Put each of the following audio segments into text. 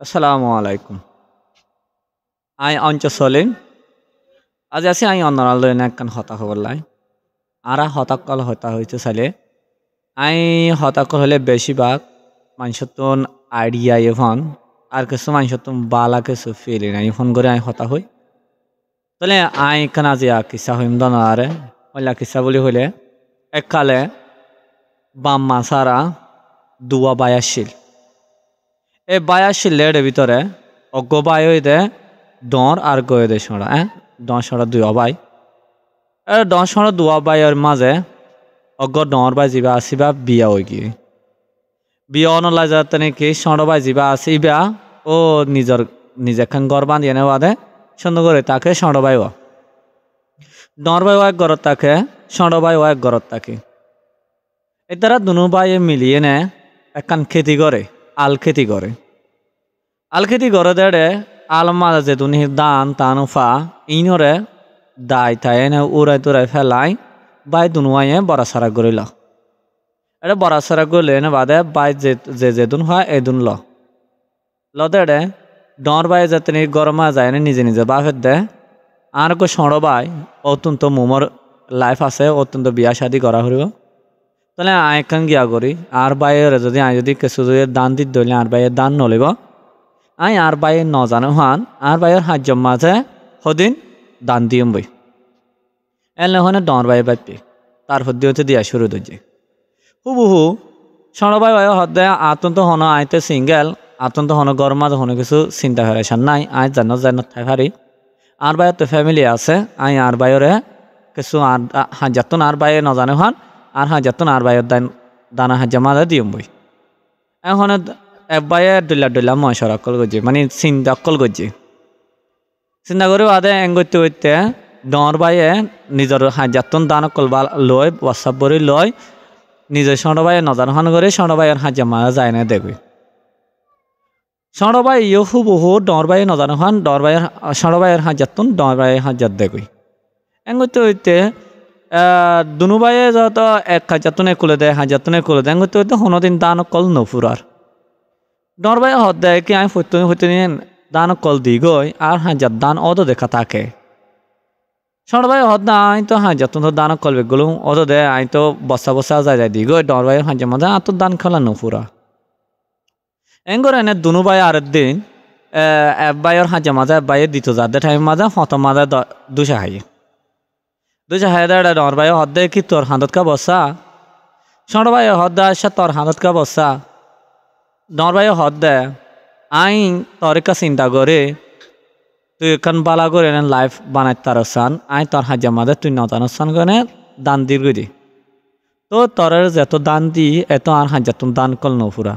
আসসালামু আলাইকুম। আই অঞ্চসলিম। আজ আছি আই অন্যরাল একখান হতা খবর লাই। আরা হতাকল হতা হইতে চাইলে আই হতাকল হলে বেশিরভাগ মানুষতন আইডিয়া এখন আর কিছু মানুষতন বালা কিছু ফিলি নাই ফোন করে আই হতা হই। তাহলে আই এখান আজি কিসা হইম দন আরে হইলা কিসা বলি হইলে এককালে বাম্মা সারা দুয়া বায়াসিল। এই বায়াসিলের ভিতরে অজ্ঞ বাই দে ডর আর গয়ে দে সরা ডর সরা দুই অবাই ডর সরা দুয়া বাইয়ের মাঝে অজ্ঞ ডর বাই যা আসিবা বিয়া হয়ে গিয়ে বিয়া অনলাই যাতে নাকি সর বাই যা আসিবা ও নিজে খান গর বাঁধিয়ে নেওয়া দে সুন্দর করে তাকে সর বাই ডর বাই এক ঘরত থাকে সর বাই এক ঘরত থাকে এই তারা দুনু বাই মিলিয়ে নে একখান খেতি করে আল খেতি করে আল খেতি করে দেড়ে আল মাঝে যে দুনি দান তান উফা ইনরে দায় তাই এনে উড়াই তুরাই ফেলাই বাই দুনুয়াইয়ে বড়া সারা করিল এটা বড়া সারা করলে এনে বাদে বাই যে দুন হয় এই দুন ল দেড়ে ডর বাই যাতে গরমা যায় না নিজে নিজে বাফের দে আর কো সড় বাই অত্যন্ত মোমর লাইফ আছে অত্যন্ত বিয়া শাদি করা হইব তাহলে আয়কান গিয়া করি আর বাইয়ের যদি আই যদি কিছু যদি দান দিত ধরলে আর বাইয়ের দান নলিব আই আর বাইয়ের ন জানো হান আর বাইয়ের হাজ্য মাঝে সদিন দান দিম বই এলে হনে ডর বাই বাইপি তার হদ্দি হতে দিয়া শুরু দইছে হুবহু সড়বাই বাই হদ্দে আতন্ত হন আইতে সিঙ্গেল আতন্ত হন গরমা হন কিছু চিন্তা করেছেন নাই আই জান থাই পারি আর বাইয়ের তো ফ্যামিলি আছে আই আর বাইরে কিছু আর হাজারতন আর বাইয়ে নজানো হান আর হাজারতন আর বাইয়ের দানা হাজার মাঝে দিম বই এখন একবারে ডুলা মই সরকল করছি মানে চিন্তা অকল করছি চিন্তা করে বাদে এঙ্গতে হইতে ডর বাইয়ে নিজের হাজারতন দান অকল লয় হোয়াটসঅ্যাপ করে লয় নিজের সড়বাইয়ে নজান হান করে সড়বাইয়ের হাজার মাঝে যায় না দেখবে সড়বাই ইয়ে হুবহু ডর বাইয়ে নজানো হান ডর বাইয়ের সড়বাইয়ের হাজারতন ডর বাইয়ের হাজার দেখবে এঙ্গতে হইতে দুনুবাইয়ে যত এক হাজারতনে কুলে দেয় হাজারতনে কুলে দেয় এঙ্গতে হইতে কোনোদিন দান অকল নফুরার ডর বাইয়ে হদ দেয় কি আমি হইতে দান অকল দি গই আর হাজার দান অদ দেখা থাকে সড়বাই হদ না আই তো হাজারতন তো দান অকল বেগুলো অদ দে আই তো বসা যায় দি গই ডর বাইয়ের হাজার মাঝে আর তো দান খেলা নফুরা এঙ্গর এনে দুনুবাই আর দিন বাইয়ের হাজার মাঝে বাইয়ে দিত যাদের টাইম মাঝে হত মাঝে দুশা হাই দেড় ডর বাইয়ে হদ দে কি তোর হাতত কা বসা সড়বাই হদ দে আসা তোর হাতত কা বসা ডর বাইয়ে হদ দে আই তরিকা চিন্তা করে তুই এখান বালা করে লাইফ বানাই তার সান আই তোর হাজার মাঝে তুই নজানো সান করে দান দীর্ঘ দি তো তোর যত দান দি এত আর হাজার তুমি দান কল নফুরা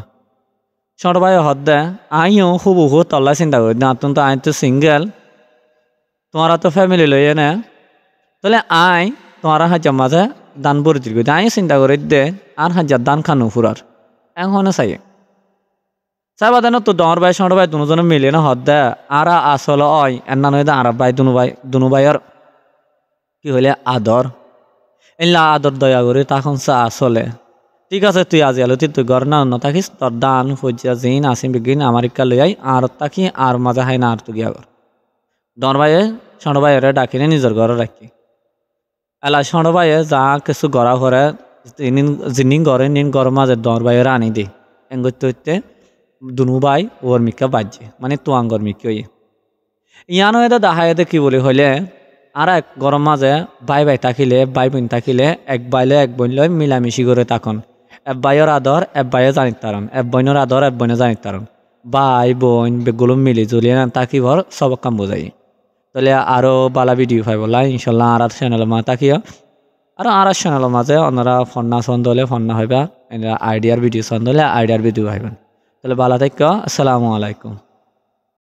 সড়বাই হদ দে আইও হুবহু তল্লা চিন্তা করি না তুমি তো আই তো সিঙ্গেল তোমারা তো ফ্যামিলি লইয়ে না তাহলে আই তোমার হাজার মাঝে দান বরি দীর্ঘ দি আই চিন্তা করে দে আর হাজার দান খানো ফুরার এখনো চাই চাইবা দেন তো ডর বাই সড় বাই দুজনে মিলিয়ে না হদ দে আর আসল অয় এনা নয় দে আর বাই দুনুবাইয়ের কি হইলে আদর এলা আদর দয়া করে তখন চা আসলে ঠিক আছে তুই আজি আলো তুই ঘর না অন্য থাকিস তোর দান হইয়া জিন আসিম বিগিন আমার ইকা লই আই আর তাকি আর মাজা হয় না আর তুই গিয়া ঘর ডর বাইয়ে সড় বাইরে ডাকিনে নিজের ঘরে রাখি এলা সড় বাইয়ে যা কিছু গড়া ঘরে যিনি ঘরে নিন ঘর মাঝে ডর বাইরে আনি দি এঙ্গতে হইতে দুনুবাই ওর মিকা বাজছে মানে তোয়াঙ্গর মিকি হই ইয়ানো এদা দাহাইতে কি বলি হইলে আর এক গরম মাঝে বাই থাকিলে বাই বোন থাকিলে এক বাইলে এক বোন লয় মিলামিশি করে তখন এক বাইয়ের আদর এক বাইয়ে জানিত তারন এক বোনের আদর এক বোনে জানিত তারন বাই বোন বেগুলো মিলি জুলিয়ে না তাকি ভর সব কাম বোঝাই তাহলে আরও বালা ভিডিও পাই বলা ইনশাল্লাহ আর চ্যানেল মা তাকিয়া আর চ্যানেলের মাঝে ওনারা ফন্না ছন্দ হলে ফন্না হইবা আইডিয়ার ভিডিও ছন্দ হলে আইডিয়ার ভিডিও পাইবেন তাহলে বালা থাক আসসালামু আলাইকুম।